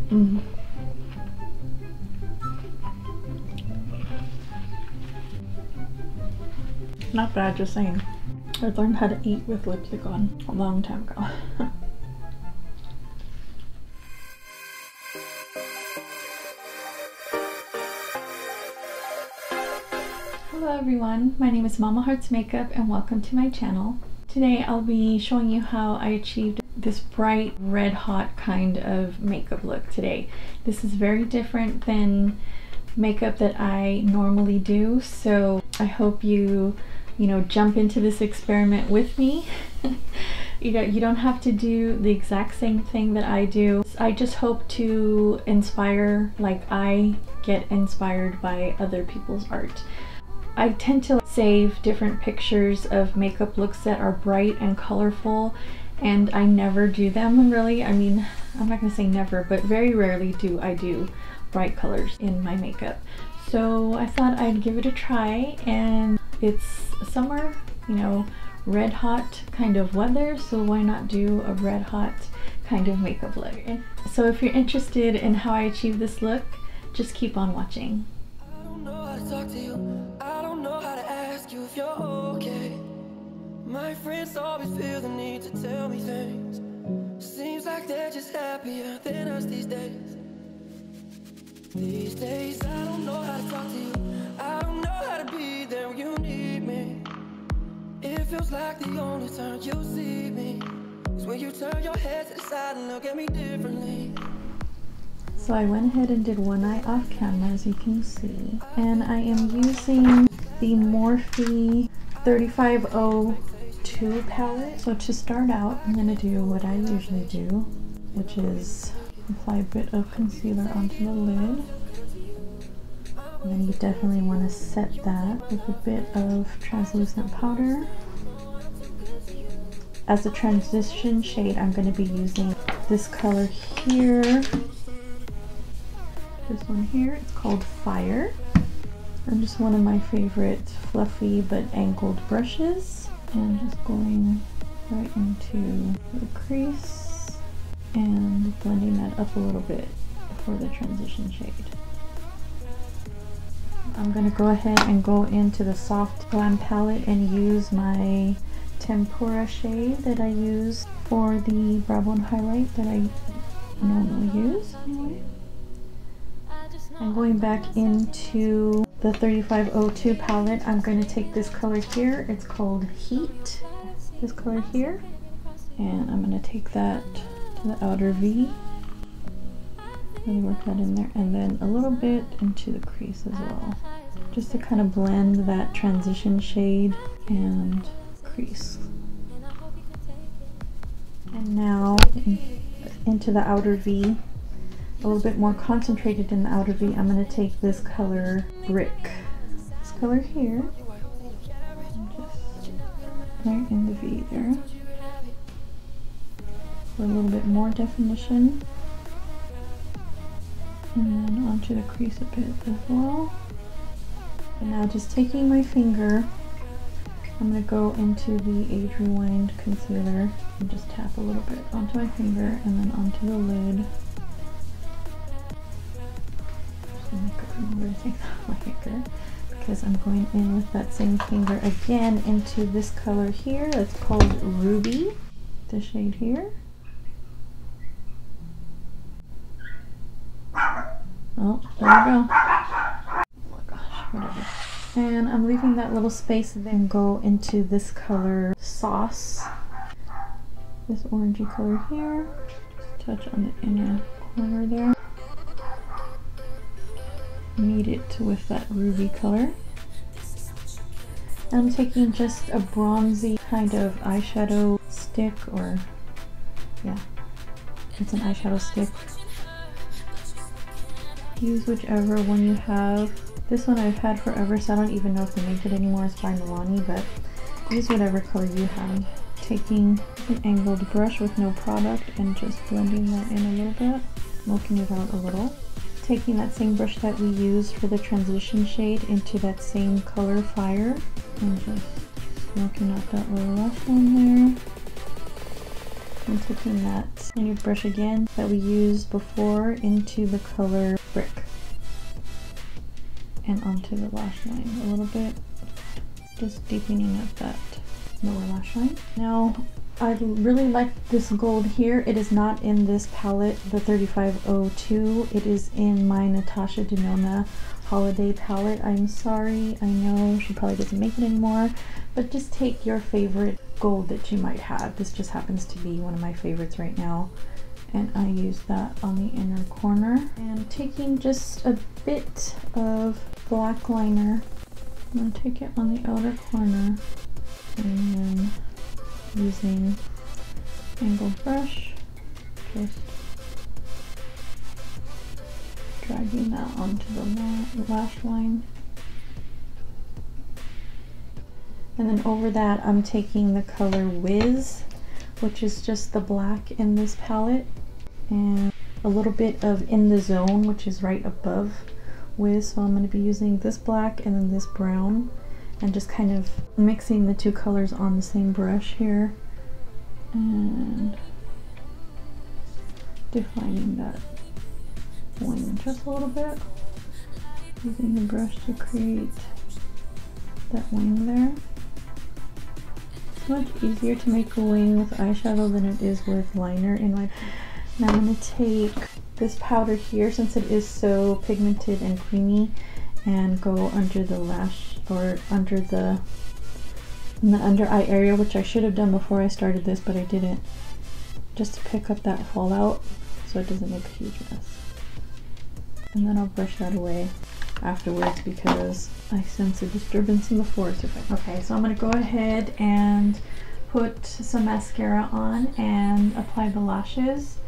Not bad, just saying. I learned how to eat with lipstick on a long time ago. Hello everyone, my name is Mama Hearts Makeup and welcome to my channel. Today I'll be showing you how I achieved this bright red hot kind of makeup look today. This is very different than makeup that I normally do, so I hope you jump into this experiment with me. You don't have to do the exact same thing that I do. I just hope to inspire like I get inspired by other people's art. I tend to save different pictures of makeup looks that are bright and colorful, and I never do them really. I mean, I'm not gonna say never, but very rarely do I do bright colors in my makeup. So I thought I'd give it a try, and it's summer, red hot kind of weather, so why not do a red hot kind of makeup look? So if you're interested in how I achieve this look, just keep on watching. I don't know how to talk to you. I don't know how to ask you if you're okay. My friends always feel the need to tell me things. Seems like they're just happier than us these days. These days I don't know how to talk to you. I don't know how to be there when you need me. It feels like the only time you see me is when you turn your head to the side and look at me differently. So I went ahead and did one eye off camera, as you can see, and I am using the Morphe 3502 palette. So to start out, I'm going to do what I usually do, which is apply a bit of concealer onto the lid. And then you definitely want to set that with a bit of translucent powder. As a transition shade, I'm going to be using this color here. This one here, it's called Fire. And just one of my favorite fluffy but angled brushes. And just going right into the crease and blending that up a little bit for the transition shade. I'm going to go ahead and go into the soft glam palette and use my tempura shade that I use for the brow bone highlight that I normally use. Anyway. I'm going back into the 3502 palette. I'm going to take this color here. It's called Heat. This color here. And I'm going to take that to the outer V. Really work that in there. And then a little bit into the crease as well. Just to kind of blend that transition shade and crease. And now into the outer V. A little bit more concentrated in the outer V, I'm going to take this color Brick. This color here, just right in the V there, for a little bit more definition. And then onto the crease a bit as well. And now just taking my finger, I'm going to go into the Age Rewind concealer and just tap a little bit onto my finger and then onto the lid. Remember to take that off my finger, because I'm going in with that same finger again into this color here that's called Ruby, the shade here. Oh, there we go. Oh my gosh, whatever. And I'm leaving that little space and then go into this color Sauce, this orangey color here. Just touch on the inner corner there. Meet it with that ruby color. I'm taking just a bronzy kind of eyeshadow stick, or yeah, it's an eyeshadow stick. Use whichever one you have. This one I've had forever, so I don't even know if they make it anymore. It's by Milani, but use whatever color you have. Taking an angled brush with no product and just blending that in a little bit, smoking it out a little. Taking that same brush that we used for the transition shade into that same color Fire, and just smoking out that little lash line there. I'm taking that nude brush again that we used before into the color Brick and onto the lash line a little bit, just deepening up that lower lash line. Now I really like this gold here. It is not in this palette, the 3502. It is in my Natasha Denona holiday palette. I'm sorry, I know she probably doesn't make it anymore, but just take your favorite gold that you might have. This just happens to be one of my favorites right now, and I use that on the inner corner. And taking just a bit of black liner, I'm going to take it on the outer corner, and then using angled brush, just dragging that onto the lash line. And then over that, I'm taking the color Whiz, which is just the black in this palette, and a little bit of In the Zone, which is right above Whiz. So I'm going to be using this black and then this brown, and just kind of mixing the two colors on the same brush here and defining that wing just a little bit, using the brush to create that wing there. It's much easier to make a wing with eyeshadow than it is with liner in my opinion. Now I'm going to take this powder here, since it is so pigmented and creamy, and go under the lash, or under the under eye area, which I should have done before I started this, but I didn't, just to pick up that fallout so it doesn't make a huge mess. And then I'll brush that away afterwards because I sense a disturbance in the forest. Okay, so I'm going to go ahead and put some mascara on and apply the lashes,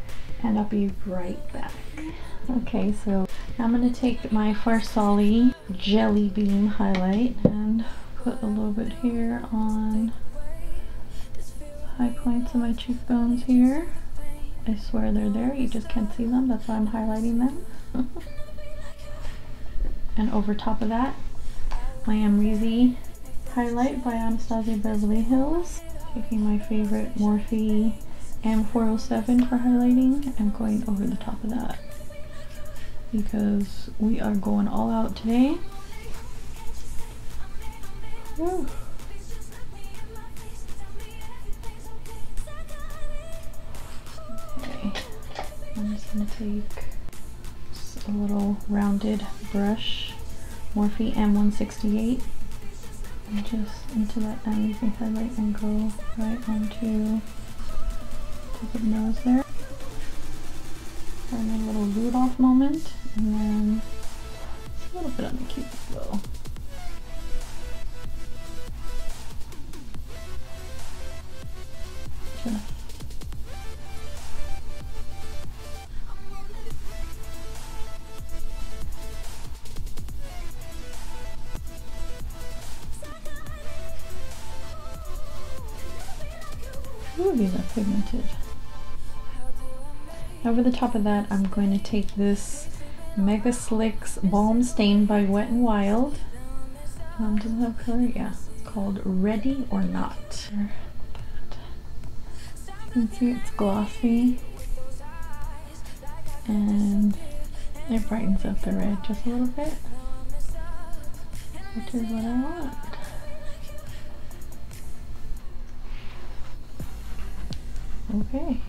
and I'll be right back. Okay, so I'm going to take my Farsali Jelly Beam highlight and put a little bit here on the high points of my cheekbones here. I swear they're there, you just can't see them, that's why I'm highlighting them. And over top of that, my Amrezy highlight by Anastasia Beverly Hills. Taking my favorite Morphe M407 for highlighting and going over the top of that, because we are going all out today. Woo. Okay, I'm just going to take a little rounded brush, Morphe M168, and just into that Amrezy highlight and go right onto the nose there. And a little Rudolph moment, and then a little bit on the cupid's bow. Just ooh, these are pigmented. Over the top of that, I'm going to take this Mega Slicks Balm Stain by Wet n Wild. Does it have color? Yeah. Called Ready or Not. You can see it's glossy, and it brightens up the red just a little bit, which is what I want. Okay.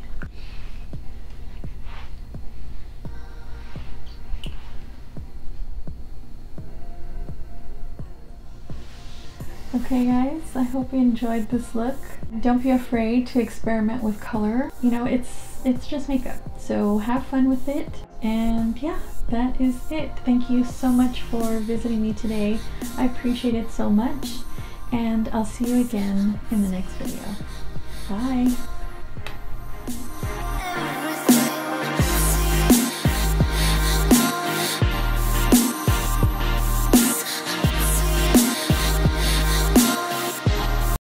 Okay guys, I hope you enjoyed this look. Don't be afraid to experiment with color. You know, it's just makeup, so have fun with it. And yeah, that is it. Thank you so much for visiting me today. I appreciate it so much, and I'll see you again in the next video. Bye!